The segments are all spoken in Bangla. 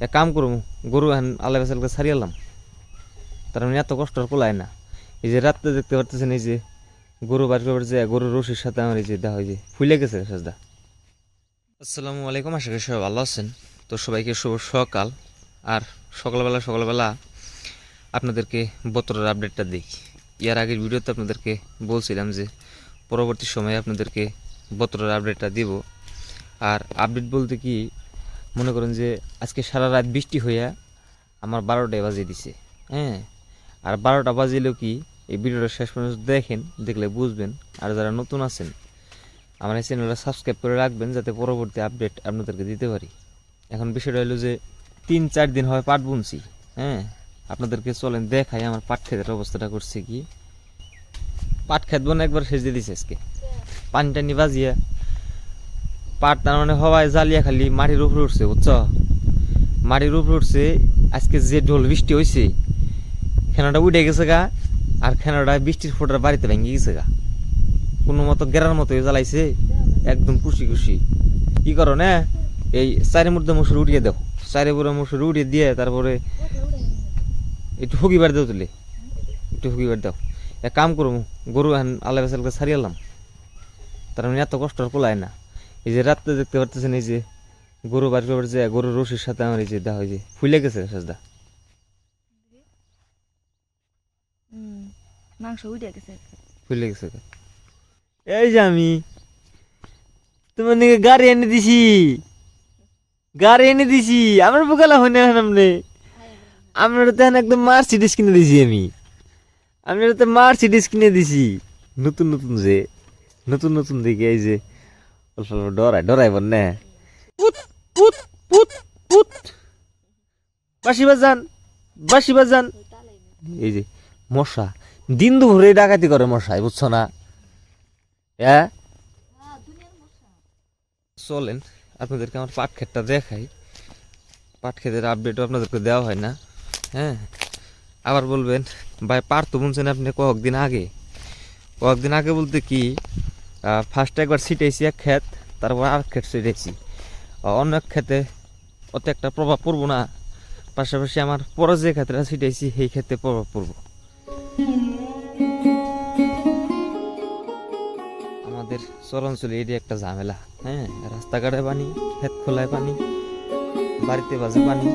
এক কাম করুম, গরু এখন আল্লাহ বেসালকে ছাড়িয়ালাম, তার মানে এত কষ্ট আর কোলায় না। এই যে রাত্রে দেখতে পারতেছেন, এই যে গরু বার করবার যে গরুর রশির সাথে আমার এই যে দেখা হয় যে ফুলে গেছে সাজদা। আসসালামু আলাইকুম, আশা করি সবাই ভালো আছেন। তো সবাইকে শুভ সকাল। আর সকালবেলা আপনাদেরকে বতরের আপডেটটা দিই। ইয়ার আগের ভিডিওতে আপনাদেরকে বলছিলাম যে পরবর্তী সময়ে আপনাদেরকে বতরের আপডেটটা দিব। আর আপডেট বলতে কি, মনে করেন যে আজকে সারা রাত বৃষ্টি হইয়া আমার 12টায় বাজিয়ে দিছে। হ্যাঁ, আর 12টা বাজিলেও কি, এই ভিডিওটা শেষ পর্যন্ত দেখেন, দেখলে বুঝবেন। আর যারা নতুন আছেন আমার এই চ্যানেলটা সাবস্ক্রাইব করে রাখবেন, যাতে পরবর্তী আপডেট আপনাদেরকে দিতে পারি। এখন বিষয়টা হলো যে 3-4 দিন হয় পাট বুনছি। হ্যাঁ, আপনাদেরকে চলেন দেখাই আমার পাট ক্ষেতের অবস্থাটা করছে কি। পাট ক্ষেত বোন একবার সেচ দিয়ে দিছে আজকে, পানি টানি বাজিয়া পাট তার মানে হওয়ায় জ্বালিয়া খালি মাটির উপরে উঠছে, বুঝছ? মাটির উপরে উঠছে। আজকে যে ঢোল বৃষ্টি হয়েছে, খেনাটা উঠে গেছে গা, আর খেনাটা বৃষ্টির ফোটার বাড়িতে ভেঙে গেছে গা। কোনো মতো গেরার মতো জ্বালাইছে, একদম খুশি খুশি। কি করো না, এই চারের মধ্যে মশুর উঠিয়ে দাও, চারে পুরো মশুর উঠিয়ে দিয়ে তারপরে একটু হুগিবার দাও, তুলে একটু হুগিবার দাও। এক কাম করুম, গরু এখন আল্লাহ বেসালকে ছাড়িয়ালাম, তার মানে এত কষ্ট আর কোলায় না। এই যে রাত্রে দেখতে পারতেছেন, এই যে গরু বার করবার যে গরুর রশির সাথে আমার এই যে দেখা হয় যে ফুলে গেছে সাজদা। মাংস উঠে গেছে। ফুলে গেছে। এই যে আমি তোমার নাকি গাড়ি এনে দিছি, গাড়ি এনে দিছি। আমার বোকালা হয় না সামনে, আপনার তো একদম মার্সিডিজ কিনে দিছি আমি। আপনার তো মার্সিডিজ কিনে দিছি, নতুন নতুন যে নতুন নতুন দিকে। এই যে ডরাই বল না, পুত পুত পুত পুত, বাসি বাজান বাসি বাজান। এই যে মশা দিন দুপুরে ডাকাতি করে মশাই, বুঝছো না? হ্যাঁ, চলেন আপনাদেরকে আমার পাট ক্ষেতটা দেখাই। পাট ক্ষেতের আপডেটও আপনাদেরকে দেওয়া হয় না। হ্যাঁ, আবার বলবেন ভাই পাট তো বুনছেন আপনি কয়েকদিন আগে। কয়েকদিন আগে বলতে কি, ফার্স্টে একবার ছিটাইছি এক ক্ষেত, তারপর আর ক্ষেত ছিটাইছি। অন্য এক ক্ষেতে অত একটা প্রভাব পড়বো না, পাশাপাশি আমার পরে যে ক্ষেতটা ছিটাইছি সেই ক্ষেত্রে প্রভাব পড়বো। আমাদের চরাঞ্চলে এটি একটা ঝামেলা। হ্যাঁ, রাস্তাঘাটে পানি, ক্ষেত খোলায় পানি, বাড়িতে বাজে পানি।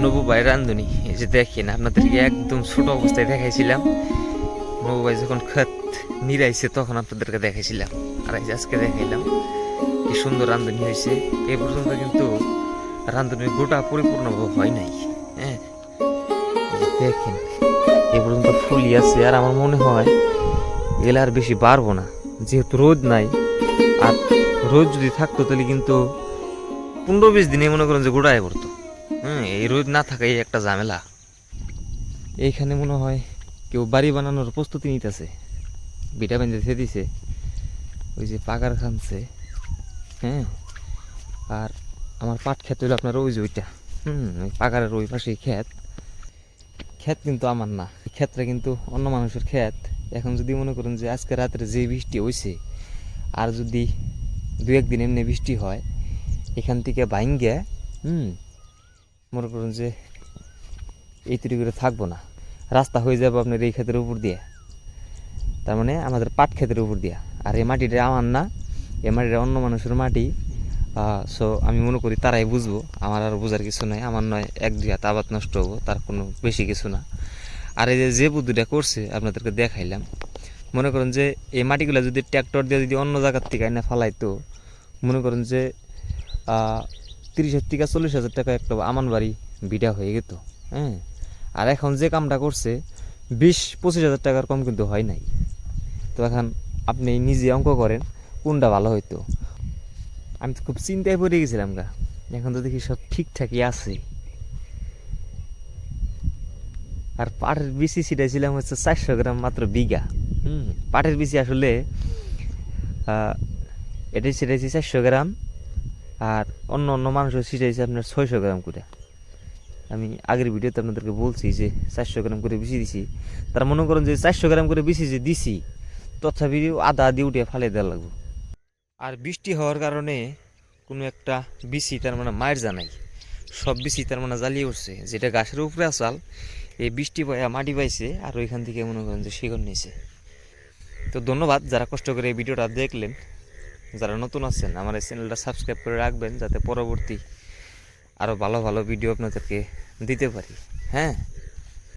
নবু ভাই রান্ধুনি, এই যে দেখেন, আপনাদেরকে একদম ছোট অবস্থায় দেখাইছিলাম। নবু ভাই যখন ক্ষেত নিরাইছে তখন আপনাদেরকে দেখাইছিলাম, আর এই যে আজকে দেখাইলাম কি সুন্দর রান্ধুনি হয়েছে। এ পর্যন্ত কিন্তু রান্ধুনি গোটা পরিপূর্ণভাবে হয় নাই। হ্যাঁ, দেখেন এ পর্যন্ত ফুলই আছে। আর আমার মনে হয় এলে আর বেশি বাড়বো না, যেহেতু রোদ নাই। আর রোদ যদি থাকতো তাহলে কিন্তু 15-20 দিনে মনে করেন যে গোড়ায় পড়তো। এই রোদ না থাকাই একটা ঝামেলা। এইখানে মনে হয় কেউ বাড়ি বানানোর প্রস্তুতি নিতেছে, বিটা বেঁধে দিছে, ওই যে পাকার খানছে। হ্যাঁ, আর আমার পাট ক্ষেত হইলো আপনার ওই যে ওইটা, ওই পাকারের ওই পাশে ক্ষেত। ক্ষেত কিন্তু আমার না, ক্ষেতটা কিন্তু অন্য মানুষের ক্ষেত। এখন যদি মনে করেন যে আজকে রাত্রে যে বৃষ্টি হয়েছে, আর যদি 2-1 দিন এমনি বৃষ্টি হয়, এখান থেকে ভাঙ্গে মনে করুন যে এই তৈরি করে থাকবো না, রাস্তা হয়ে যাবে আপনার এই ক্ষেতের উপর দিয়ে, তার মানে আমাদের পাট ক্ষেতের উপর দিয়া। আর এই মাটিটা আমার না, এই মাটিটা অন্য মানুষের মাটি। সো আমি মনে করি তারাই বুঝবো, আমার আর বোঝার কিছু নাই। আমার নয় 1-2 হাত আবাদ নষ্ট হবো, তার কোনো বেশি কিছু না। আর এই যে বুদ্ধিটা করছে আপনাদেরকে দেখাইলাম, মনে করেন যে এই মাটিগুলো যদি ট্র্যাক্টর দিয়ে যদি অন্য জায়গার থেকে এনে ফালাইতো, মনে করেন যে 30,000 থেকে 40,000 টাকা একটা আমান বাড়ি বিটা হয়ে যেত। হ্যাঁ, আর এখন যে কামটা করছে 20-25,000 টাকার কম কিন্তু হয় নাই। তো এখন আপনি নিজে অঙ্ক করেন কোনটা ভালো হইতো। আমি তো খুব চিন্তায় পড়ে গেছিলাম গা, এখন তো দেখি সব ঠিকঠাকই আছে। আর পাটের বিচি ছিটাইছিলাম হচ্ছে 400 গ্রাম মাত্র বিঘা। পাটের বিচি আসলে এটাই ছিটাইছি 400 গ্রাম, আর অন্য অন্য মানুষও ছিটাইছে আপনার 600 গ্রাম করে। আমি আগের ভিডিওতে আপনাদেরকে বলছি যে 400 গ্রাম করে বিচি দিছি। তার মনে করেন যে 400 গ্রাম করে বিচি যে দিছি, তথাপি আধা দিয়ে উঠে ফালে দেওয়া লাগবে। আর বৃষ্টি হওয়ার কারণে কোনো একটা বিচি তার মানে মায়ের জানাই, সব বিচি তার মানে জ্বালিয়ে উঠছে। যেটা গাছের উপরে আসাল এই বৃষ্টি পায়া মাটি পাইছে আর ওইখান থেকে মনে করেন যে শিকড় নিয়েছে। তো ধন্যবাদ যারা কষ্ট করে এই ভিডিওটা দেখলেন। যারা নতুন আছেন আমার এই চ্যানেলটা সাবস্ক্রাইব করে রাখবেন, যাতে পরবর্তী আরও ভালো ভালো ভিডিও আপনাদেরকে দিতে পারি। হ্যাঁ।